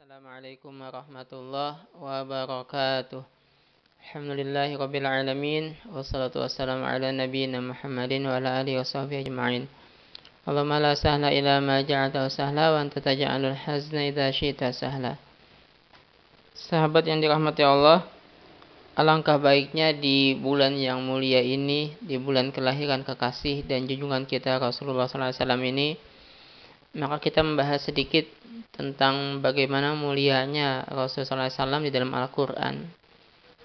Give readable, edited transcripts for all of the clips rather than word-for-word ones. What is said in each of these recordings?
Assalamualaikum warahmatullahi wabarakatuh. Alhamdulillahi rabbil alamin. Wassalatu wassalamu ala nabiyyina Muhammadin wa ala alihi washabbihi ajma'in. Allahumma la sahla illa ma ja'altahu sahla wa anta taj'alul hazna idza syi'ta sahla. Sahabat yang dirahmati Allah, alangkah baiknya di bulan yang mulia ini, di bulan kelahiran kekasih dan junjungan kita Rasulullah SAW ini, maka kita membahas sedikit tentang bagaimana mulianya Rasulullah SAW di dalam Al-Quran.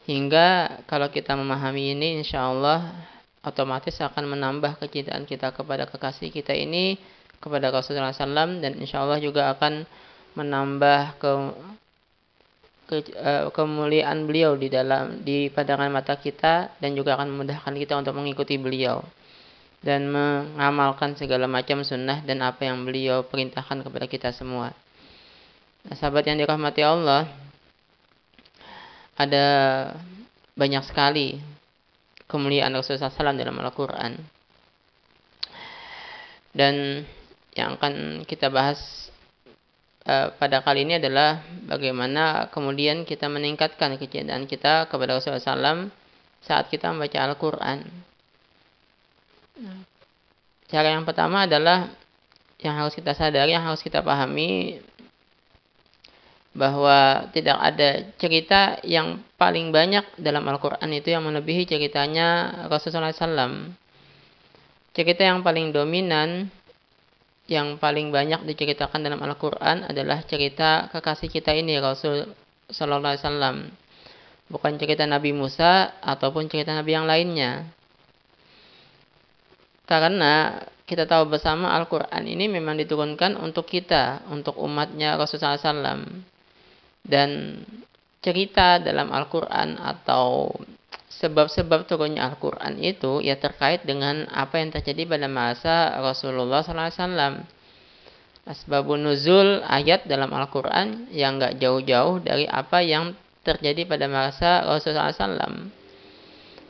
Hingga kalau kita memahami ini, insya Allah otomatis akan menambah kecintaan kita kepada kekasih kita ini, kepada Rasulullah SAW, dan insya Allah juga akan menambah kemuliaan beliau di pandangan mata kita, dan juga akan memudahkan kita untuk mengikuti beliau dan mengamalkan segala macam sunnah dan apa yang beliau perintahkan kepada kita semua. Nah, sahabat yang dirahmati Allah, ada banyak sekali kemuliaan Rasulullah SAW dalam Al-Quran. Dan yang akan kita bahas pada kali ini adalah bagaimana kemudian kita meningkatkan kecintaan kita kepada Rasulullah SAW saat kita membaca Al-Quran. Cara yang pertama adalah yang harus kita sadari, yang harus kita pahami, bahwa tidak ada cerita yang paling banyak dalam Al-Quran itu yang melebihi ceritanya Rasulullah SAW. Cerita yang paling dominan, yang paling banyak diceritakan dalam Al-Quran adalah cerita kekasih kita ini, Rasul Sallallahu Alaihi Wasallam. Bukan cerita Nabi Musa ataupun cerita Nabi yang lainnya. Karena kita tahu bersama Al-Quran ini memang diturunkan untuk kita, untuk umatnya Rasulullah SAW. Dan cerita dalam Al-Quran atau sebab-sebab turunnya Al-Quran itu ya terkait dengan apa yang terjadi pada masa Rasulullah SAW. Asbabun nuzul ayat dalam Al-Quran yang gak jauh-jauh dari apa yang terjadi pada masa Rasulullah SAW.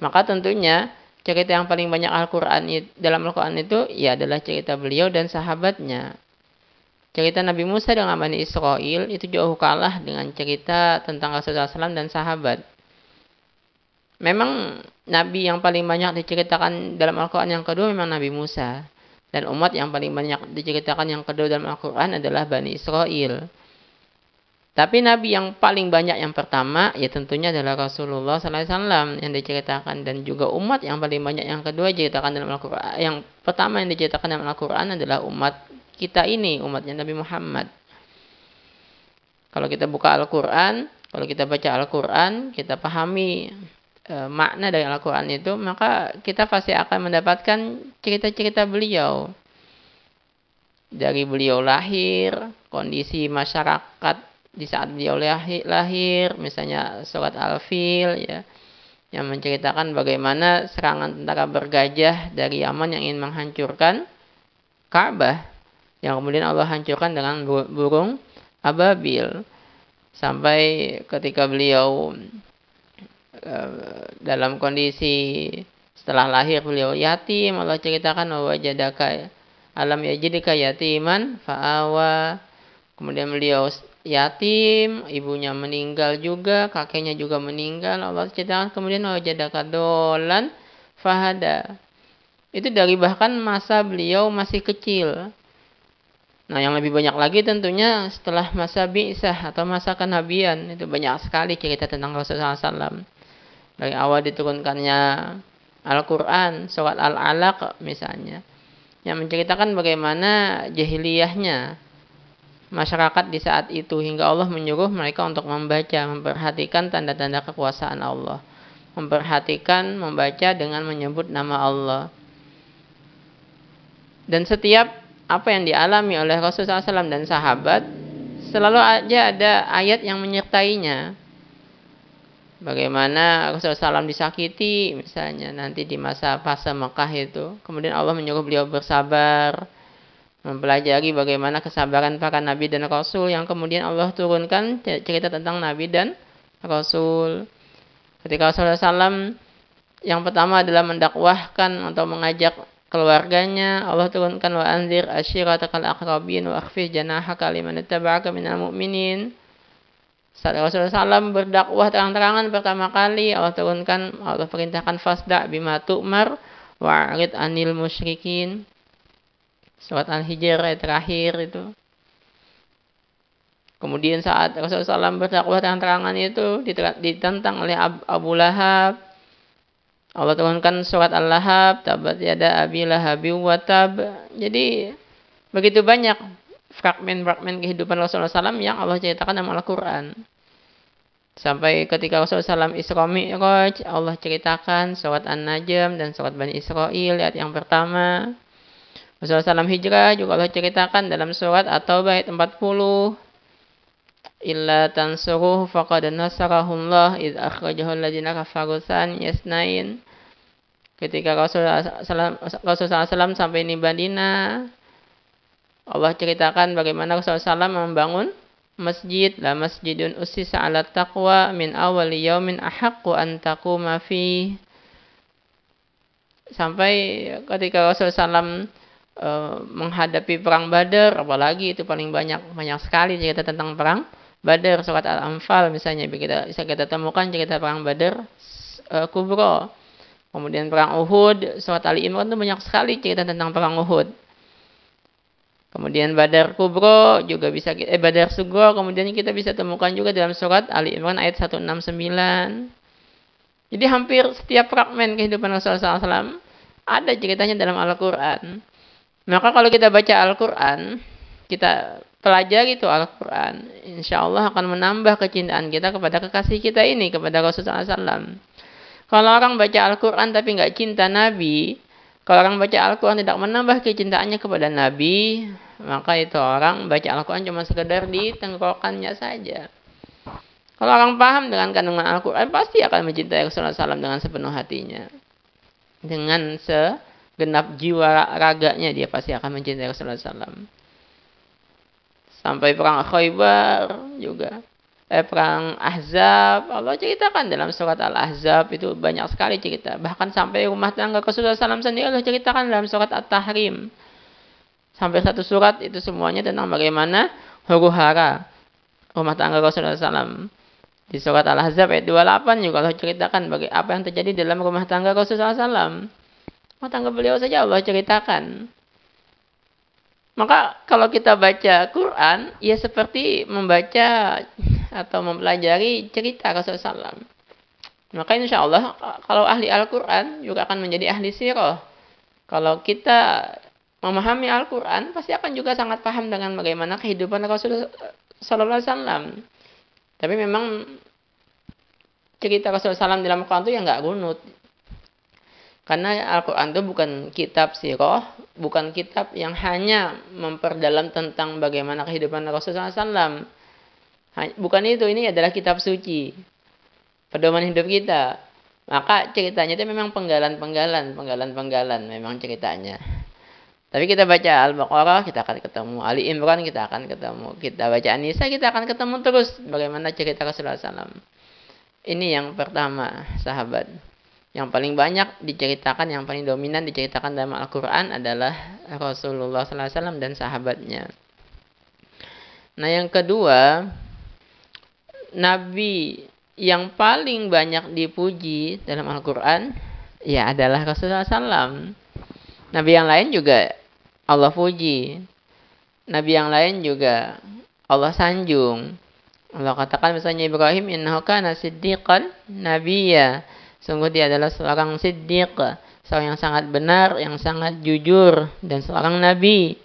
Maka tentunya cerita yang paling banyak dalam Al-Quran itu ya adalah cerita beliau dan sahabatnya. Cerita Nabi Musa dengan Bani Israel itu jauh kalah dengan cerita tentang Rasulullah SAW dan sahabat. Memang Nabi yang paling banyak diceritakan dalam Al-Quran yang kedua memang Nabi Musa. Dan umat yang paling banyak diceritakan yang kedua dalam Al-Quran adalah Bani Israel. Tapi Nabi yang paling banyak yang pertama ya tentunya adalah Rasulullah SAW yang diceritakan, dan juga umat yang paling banyak yang kedua diceritakan dalam Al-Quran. Yang pertama yang diceritakan dalam Al-Quran adalah umat kita ini, umatnya Nabi Muhammad. Kalau kita buka Al-Quran, kalau kita baca Al-Quran, kita pahami makna dari Al-Quran itu, maka kita pasti akan mendapatkan cerita-cerita beliau. Dari beliau lahir, kondisi masyarakat di saat beliau lahir, misalnya surat Al-Fil ya, yang menceritakan bagaimana serangan tentara bergajah dari Yaman yang ingin menghancurkan Ka'bah, yang kemudian Allah hancurkan dengan burung ababil. Sampai ketika beliau dalam kondisi setelah lahir beliau yatim, Allah ceritakan bahwa wajadaka alam yajidika yatiman fa'awa. Kemudian beliau yatim, ibunya meninggal juga, kakeknya juga meninggal. Allah ceritakan kemudian wajadaka dolan fahada. Itu dari bahkan masa beliau masih kecil. Nah, yang lebih banyak lagi tentunya setelah masa bi'sah atau masa kenabian. Itu banyak sekali cerita tentang Rasulullah SAW. Dari awal diturunkannya Al-Quran, surat Al-Alaq misalnya, yang menceritakan bagaimana jahiliyahnya masyarakat di saat itu, hingga Allah menyuruh mereka untuk memperhatikan tanda-tanda kekuasaan Allah, membaca dengan menyebut nama Allah. Dan setiap apa yang dialami oleh Rasulullah SAW dan sahabat, selalu aja ada ayat yang menyertainya. Bagaimana Rasulullah SAW disakiti misalnya nanti di masa fase Mekah itu, kemudian Allah menyuruh beliau bersabar, mempelajari bagaimana kesabaran para nabi dan rasul, yang kemudian Allah turunkan cerita tentang nabi dan rasul. Ketika Rasulullah SAW yang pertama adalah mendakwahkan atau mengajak keluarganya, Allah turunkan wa anzir ashiratakal aqrabin wa akhfid janahaka liman ittaba'aka minal mu'minin. Saat Rasulullah SAW berdakwah terang-terangan pertama kali, Allah perintahkan fasda bima tu'mar wa'rid anil musyrikin. Surat Al-Hijr ayat terakhir itu. Kemudian saat Rasulullah SAW berdakwah terang-terangan itu ditentang oleh Abu Lahab. Allah turunkan surat Al-Lahab, tabat yada abi lahabi wa tab. Jadi begitu banyak fragmen-fragmen kehidupan Rasulullah SAW yang Allah ceritakan dalam Al-Quran. Sampai ketika Rasulullah SAW Isra Mi'raj, Allah ceritakan surat An-Najm dan surat Bani Israil ayat yang pertama. Rasulullah SAW hijrah juga Allah ceritakan dalam surat At-Taubah ayat 40. Illa tansuruhu faqad nasarahullah idh akhrajahu alladziina kafaru yasnain. Ketika Rasulullah SAW sampai di Madinah, Allah ceritakan bagaimana Rasulullah SAW membangun masjid, la masjidun ussisa 'ala taqwa min awwali yaumin ahaqqu an taquma fi. Sampai ketika Rasulullah SAW menghadapi perang Badar, apalagi itu paling banyak sekali cerita tentang perang Badar. Surat Al-Anfal misalnya bisa kita temukan cerita perang Badar kubro. Kemudian perang Uhud, surat Ali Imran itu banyak sekali cerita tentang perang Uhud. Kemudian Badar kubro juga bisa Badar sugro kemudian kita bisa temukan juga dalam surat Ali Imran ayat 169. Jadi hampir setiap fragmen kehidupan Rasulullah SAW ada ceritanya dalam Al-Quran. Maka kalau kita baca Al-Quran, kita pelajari itu Al-Quran, insya Allah akan menambah kecintaan kita kepada kekasih kita ini, kepada Rasulullah SAW. Kalau orang baca Al-Quran tapi nggak cinta Nabi, kalau orang baca Al-Quran tidak menambah kecintaannya kepada Nabi, maka itu orang baca Al-Quran cuma sekedar di tenggorokannya saja. Kalau orang paham dengan kandungan Al-Quran, pasti akan mencintai Rasulullah SAW dengan sepenuh hatinya. Dengan segenap jiwa raganya dia pasti akan mencintai Rasulullah SAW. Sampai perang Khaybar juga. Perang Ahzab, Allah ceritakan dalam surat Al-Ahzab itu banyak sekali cerita. Bahkan sampai rumah tangga Rasulullah SAW sendiri Allah ceritakan dalam surat At-Tahrim. Sampai satu surat itu semuanya tentang bagaimana huru-hara rumah tangga Rasulullah SAW. Di surat Al-Ahzab ayat 28 juga Allah ceritakan apa yang terjadi dalam rumah tangga Rasulullah SAW. Rumah tangga beliau saja Allah ceritakan. Maka kalau kita baca Quran, ya seperti membaca atau mempelajari cerita Rasulullah SAW. Maka insya Allah kalau ahli Al-Quran juga akan menjadi ahli sirah. Kalau kita memahami Al-Quran, pasti akan juga sangat paham dengan bagaimana kehidupan Rasulullah SAW. Tapi memang cerita Rasulullah SAW dalam Al-Quran itu yang nggak runut. Karena Al-Quran itu bukan kitab sirah, bukan kitab yang hanya memperdalam tentang bagaimana kehidupan Rasulullah SAW. Bukan itu, ini adalah kitab suci. Pedoman hidup kita. Maka ceritanya itu memang penggalan memang ceritanya. Tapi kita baca Al-Baqarah, kita akan ketemu. Ali Imran, kita akan ketemu. Kita baca An-Nisa, kita akan ketemu terus bagaimana cerita Rasulullah SAW. Ini yang pertama, sahabat. Yang paling banyak diceritakan, yang paling dominan diceritakan dalam Al-Quran adalah Rasulullah SAW dan sahabatnya. Nah yang kedua, Nabi yang paling banyak dipuji dalam Al-Quran, ya adalah Rasulullah SAW. Nabi yang lain juga Allah puji. Nabi yang lain juga Allah sanjung. Allah katakan misalnya Ibrahim, innahu kana siddiqan nabiyya. Sungguh dia adalah seorang siddiq, seorang yang sangat benar, yang sangat jujur, dan seorang nabi.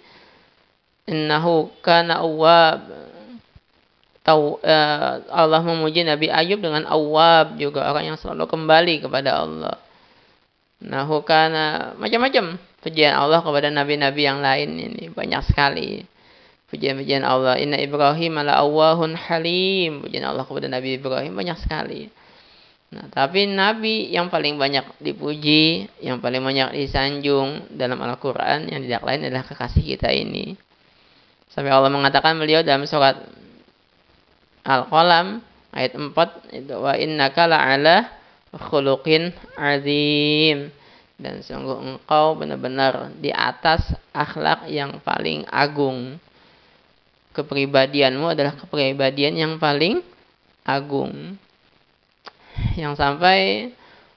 Innahu kana awwab. Allah memuji Nabi Ayub dengan awwab juga, orang yang selalu kembali kepada Allah. Innahu kana macam-macam pujian Allah kepada nabi-nabi yang lain ini banyak sekali. Pujian-pujian Allah. Inna Ibrahim ala awwahun halim. Pujian Allah kepada Nabi Ibrahim banyak sekali. Nah, tapi Nabi yang paling banyak dipuji, yang paling banyak disanjung dalam Al-Quran, yang tidak lain adalah kekasih kita ini. Sampai Allah mengatakan beliau dalam surat Al-Qalam ayat 4 itu, wa innaka la'ala khuluqin azim. Dan sungguh engkau benar-benar di atas akhlak yang paling agung. Kepribadianmu adalah kepribadian yang paling agung. Yang sampai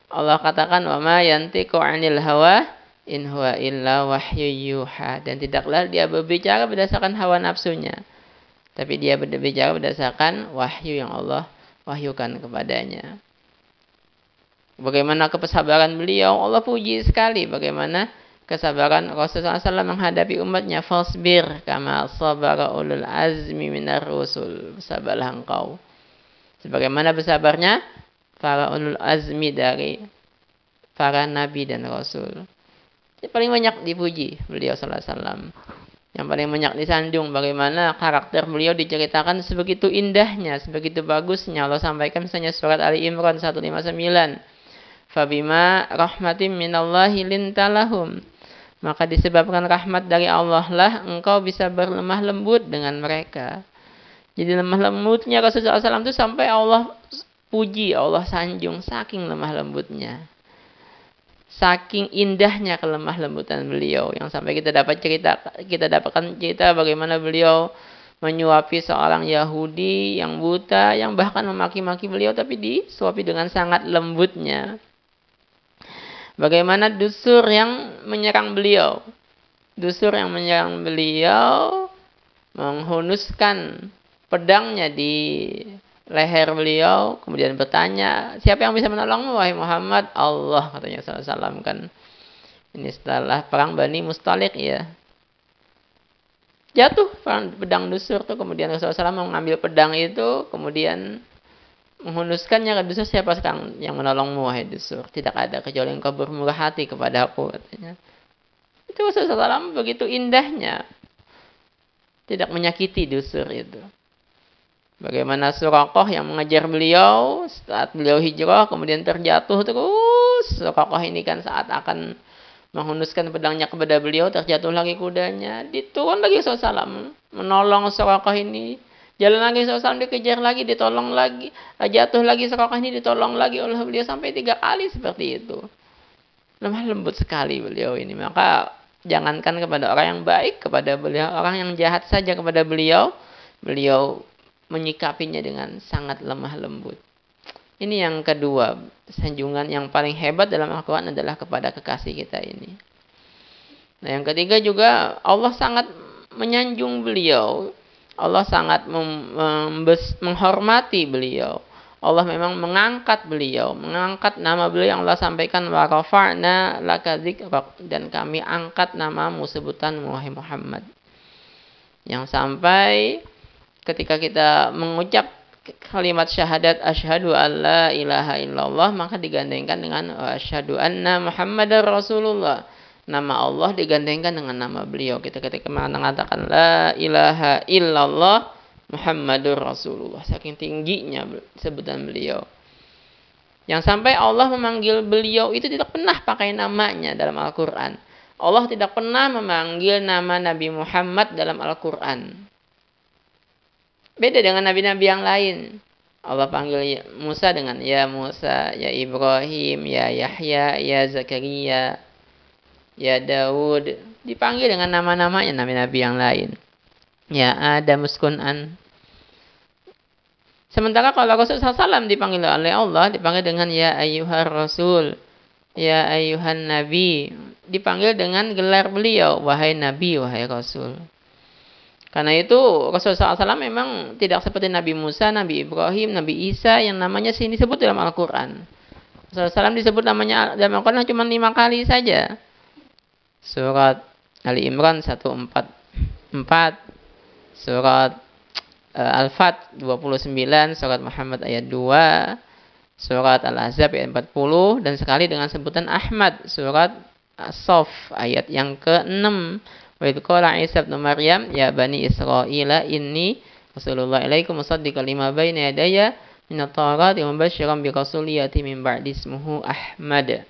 Allah katakan wa ma yantiqu 'anil hawa in huwa illa wahyu yuha, dan tidaklah dia berbicara berdasarkan hawa nafsunya, tapi dia berbicara berdasarkan wahyu yang Allah wahyukan kepadanya. Bagaimana kesabaran beliau, Allah puji sekali bagaimana kesabaran Rasulullah SAW menghadapi umatnya. Fasbir kama sabara ulul azmi minar rusul, bersabarlah engkau sebagaimana bersabarnya para ulul azmi dari para nabi dan rasul. Yang paling banyak dipuji beliau sallallahu alaihi wasallam. Yang paling banyak disanjung bagaimana karakter beliau diceritakan sebegitu indahnya, sebegitu bagusnya. Allah sampaikan misalnya surat Ali Imran 159. Fabima rahmatim minallahi lintalahum. Maka disebabkan rahmat dari Allah lah engkau bisa berlemah lembut dengan mereka. Jadi lemah lembutnya Rasulullah SAW itu sampai Allah puji, Allah sanjung, saking lemah lembutnya. Saking indahnya kelemah lembutan beliau, yang sampai kita dapatkan cerita bagaimana beliau menyuapi seorang Yahudi yang buta, yang bahkan memaki-maki beliau, tapi disuapi dengan sangat lembutnya. Bagaimana dusur yang menyerang beliau. Dusur yang menyerang beliau menghunuskan pedangnya di leher beliau, kemudian bertanya, siapa yang bisa menolongmu wahai Muhammad? Allah, katanya sallallahu alaihi wasallam kan. Ini setelah perang Bani Mustalik ya. Jatuh pedang dusur tuh, kemudian Rasulullah SAW mengambil pedang itu, kemudian menghunuskannya ke dusur. Siapa sekarang yang menolongmu wahai dusur? Tidak ada kecuali engkau bermurah hati kepada aku, katanya. Itu Rasulullah SAW begitu indahnya, tidak menyakiti dusur itu. Bagaimana Suraqah yang mengejar beliau saat beliau hijrah, kemudian terjatuh terus. Suraqah ini kan saat akan menghunuskan pedangnya kepada beliau, terjatuh lagi kudanya. Diturun lagi Rasulullah SAW menolong Suraqah ini. Jalan lagi Rasulullah SAW, dikejar lagi, ditolong lagi. Jatuh lagi Suraqah ini, ditolong lagi oleh beliau sampai 3 kali seperti itu. Lemah lembut sekali beliau ini. Maka jangankan kepada orang yang baik kepada beliau, orang yang jahat saja kepada beliau, beliau menyikapinya dengan sangat lemah lembut. Ini yang kedua, sanjungan yang paling hebat dalam Al-Quran adalah kepada kekasih kita ini. Nah, yang ketiga juga Allah sangat menyanjung beliau. Allah sangat menghormati beliau. Allah memang mengangkat beliau, mengangkat nama beliau yang Allah sampaikan, wa rafa'na laka dzikrak, dan kami angkat namamu, sebutanmu wahai Muhammad. Yang sampai ketika kita mengucap kalimat syahadat asyhadu alla ilaha illallah, maka digandengkan dengan asyhadu anna Muhammadar Rasulullah. Nama Allah digandengkan dengan nama beliau. Kita ketika mengatakan la ilaha illallah Muhammadur Rasulullah, saking tingginya sebutan beliau. Yang sampai Allah memanggil beliau itu tidak pernah pakai namanya dalam Al-Quran. Allah tidak pernah memanggil nama Nabi Muhammad dalam Al-Quran. Beda dengan nabi-nabi yang lain. Allah panggil Musa dengan ya Musa, ya Ibrahim, ya Yahya, ya Zakaria, ya Daud. Dipanggil dengan nama-namanya nabi-nabi yang lain. Ya Adam uskun an. Sementara kalau Rasulullah SAW dipanggil oleh Allah, dipanggil dengan ya ayyuhar rasul, ya ayyuhan nabi. Dipanggil dengan gelar beliau, wahai nabi, wahai rasul. Karena itu Rasulullah SAW memang tidak seperti Nabi Musa, Nabi Ibrahim, Nabi Isa yang namanya sini disebut dalam Al-Quran. Rasulullah SAW disebut namanya dalam Al-Quran cuma 5 kali saja. Surat Ali Imran 144, surat Al-Fat 29, surat Muhammad ayat 2, surat Al-Ahzab ayat 40, dan sekali dengan sebutan Ahmad, surat As-Saff ayat yang ke-6. Wa idh qala Isa ibn Maryam ya bani Israila inni Rasulullah ilaikum musaddiqan lima baina yadayya minat Taurat wa mubasysyiran bi rasulin ya'ti min ba'di ismuhu Ahmad.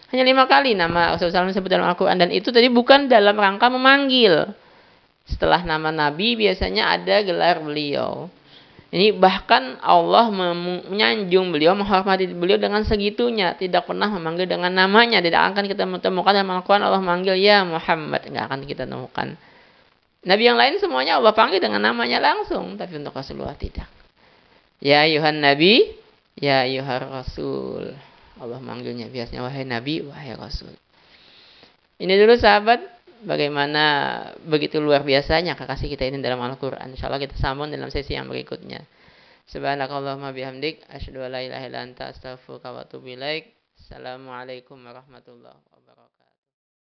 Hanya 5 kali nama Rasulullah SAW disebut dalam Al-Quran, dan itu tadi bukan dalam rangka memanggil. Setelah nama Nabi biasanya ada gelar beliau. Ini bahkan Allah menyanjung beliau, menghormati beliau dengan segitunya. Tidak pernah memanggil dengan namanya. Tidak akan kita temukan dalam Al-Quran Allah manggil ya Muhammad. Tidak akan kita temukan. Nabi yang lain semuanya Allah panggil dengan namanya langsung. Tapi untuk Rasulullah tidak. Ya ayuhan nabi, ya ayuhar rasul. Allah manggilnya biasanya wahai nabi, wahai rasul. Ini dulu sahabat, bagaimana begitu luar biasanya kekasih kita ini dalam Al-Quran. InsyaAllah kita sambung dalam sesi yang berikutnya. Subhanakallahumma bihamdik, asyhadu an la ilaha illa anta, astaghfiruka wa atubu ilaik. Assalamualaikum warahmatullahi wabarakatuh.